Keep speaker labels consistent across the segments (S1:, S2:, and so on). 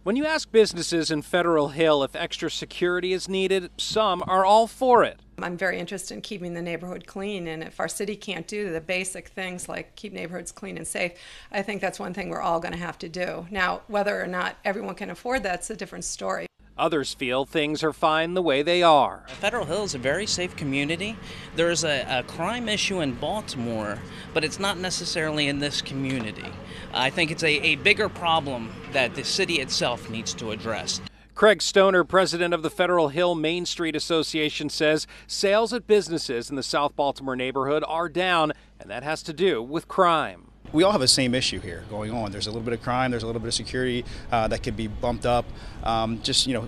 S1: When you ask businesses in Federal Hill if extra security is needed, some are all for it.
S2: I'm very interested in keeping the neighborhood clean, and if our city can't do the basic things like keep neighborhoods clean and safe, I think that's one thing we're all going to have to do. Now, whether or not everyone can afford that's a different story.
S1: Others feel things are fine the way they are.
S3: Federal Hill is a very safe community. There's a crime issue in Baltimore, but it's not necessarily in this community. I think it's a bigger problem that the city itself needs to address.
S1: Craig Stoner, president of the Federal Hill Main Street Association, says sales at businesses in the South Baltimore neighborhood are down, and that has to do with crime.
S4: We all have the same issue here going on. There's a little bit of crime, there's a little bit of security that could be bumped up.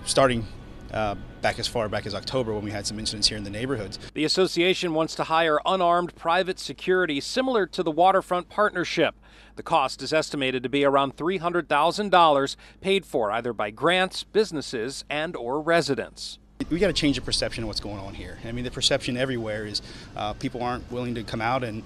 S4: Starting back as far back as October when we had some incidents here in the neighborhoods.
S1: The association wants to hire unarmed private security similar to the Waterfront Partnership. The cost is estimated to be around $300,000, paid for either by grants, businesses, and/or residents.
S4: We got to change the perception of what's going on here. I mean, the perception everywhere is people aren't willing to come out and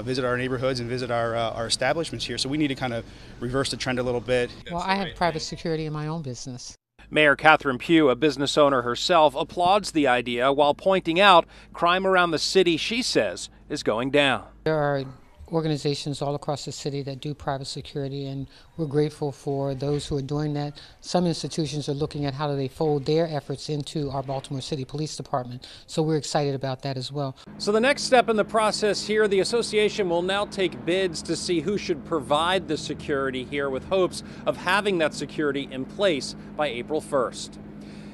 S4: visit our neighborhoods and visit our establishments here. So we need to kind of reverse the trend a little bit.
S5: Well, I have private security in my own business.
S1: Mayor Catherine Pugh, a business owner herself, applauds the idea while pointing out crime around the city, she says, is going down.
S5: There are organizations all across the city that do private security, and we're grateful for those who are doing that. Some institutions are looking at how do they fold their efforts into our Baltimore City Police Department, so we're excited about that as well.
S1: So the next step in the process here, the association will now take bids to see who should provide the security here, with hopes of having that security in place by April 1st.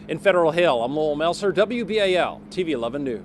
S1: In Federal Hill, I'm Lowell Melser, WBAL TV 11 News.